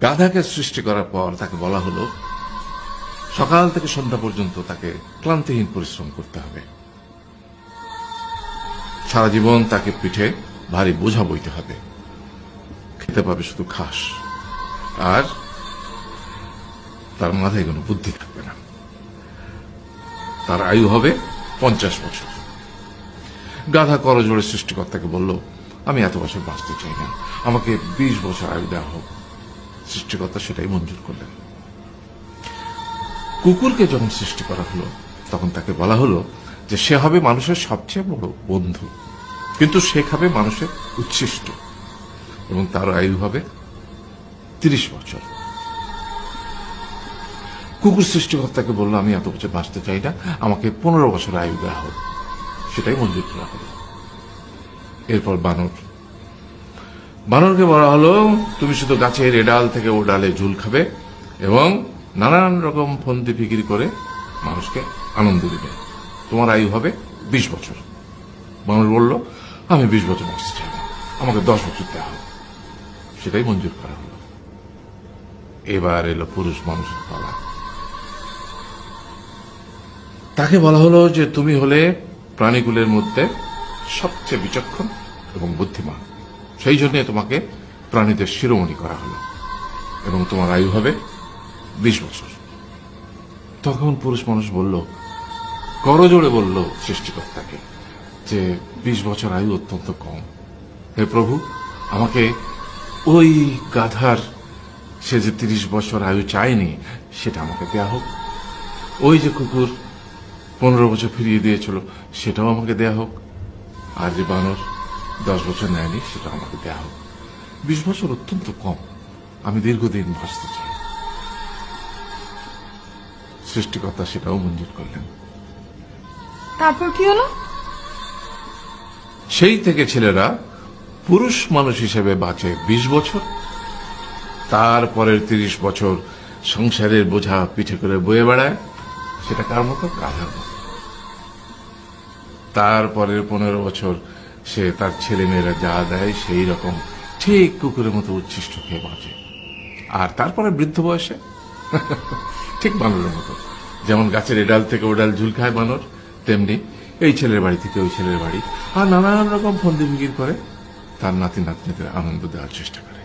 গাধাকে সৃষ্টি করার পর তাকে বলা হলো সকাল থেকে সন্ধ্যা পর্যন্ত তাকে ক্লান্তিহীন পরিশ্রম করতে হবে, সারা জীবন তাকে পিঠে ভারী বোঝা বইতে হবে, খেতে পাবে শুধু ঘাস, আর তার মাথায় কোনো বুদ্ধি থাকবে না। তার আয়ু হবে 50 বছর। গাধা করজোড়ে সৃষ্টিকর্তাকে বলল, আমি এত বছর বাঁচতে চাই না, আমাকে 20 বছর আয়ু দেওয়া হোক। সৃষ্টিকর্তা সেটাই মঞ্জুর করলেন। কুকুরকে যখন সৃষ্টি করা হলো তখন তাকে বলা হলো যে সে হবে মানুষের সবচেয়ে বড় বন্ধু, কিন্তু সে খাবে মানুষের উচ্ছিষ্ট, এবং তার আয়ু হবে 30 বছর। কুকুর সৃষ্টিকর্তাকে বলল, আমি এত বছর বাঁচতে চাই না, আমাকে 15 বছর আয়ু দেওয়া হোক। সেটাই মঞ্জুর করা হলো। এরপর বানরকে বলা হলো, তুমি শুধু গাছের এ ডাল থেকে ও ডালে ঝুল খাবে এবং নানান রকম ফন্দি ফিকির করে মানুষকে আনন্দ দিবে, তোমার আয়ু হবে 20 বছর। বানর বলল, আমি 20 বছর বাঁচতে চাই না, আমাকে 10 বছর দেওয়া হোক। সেটাই মঞ্জুর করা হলো। এবার এলো পুরুষ মানুষের পালা। তাকে বলা হলো যে তুমি হলে প্রাণীকুলের মধ্যে সবচেয়ে বিচক্ষণ এবং বুদ্ধিমান, সেই জন্য তোমাকে প্রাণীদের শিরোমণি করা হলো এবং তোমার আয়ু হবে 20 বছর। তখন পুরুষ মানুষ বলল, করজোড়ে বলল সৃষ্টিকর্তাকে যে 20 বছর আয়ু অত্যন্ত কম, হে প্রভু, আমাকে ওই গাধার সে যে 30 বছর আয়ু চায়নি সেটা আমাকে দেয়া হোক, ওই যে কুকুর 15 বছর ফিরিয়ে দিয়েছিল সেটাও আমাকে দেয়া হোক, আর যে বানর 10 বছর নেয়নি সেটাও আমাকে দেয়া হোক। 20 বছর অত্যন্ত কম, আমি দীর্ঘদিন বাঁচতে চাই। সৃষ্টিকর্তা সেটাও মঞ্জুর করলেন। তারপর কি হলো? সেই থেকে ছেলেরা পুরুষ মানুষ হিসেবে বাঁচে 20 বছর, তারপরের 30 বছর সংসারের বোঝা পিঠে করে বয়ে বেড়ায়, সেটা কার মতো? গাধার মতো। তারপরের 15 বছর সে তার ছেলে মেয়েরা যা দেয় সেই রকম ঠিক কুকুরের মতো উচ্ছিষ্ট খেয়ে বাঁচে। আর তারপরে বৃদ্ধ বয়সে ঠিক বানরের মতো, যেমন গাছের এডাল থেকে ওডাল ঝুল খায় বানর, তেমনি এই ছেলের বাড়ি থেকে ওই ছেলের বাড়ি, আর নানান রকম ফন্দি ফিকির করে তার নাতি নাতনিদের আনন্দ দেওয়ার চেষ্টা করে।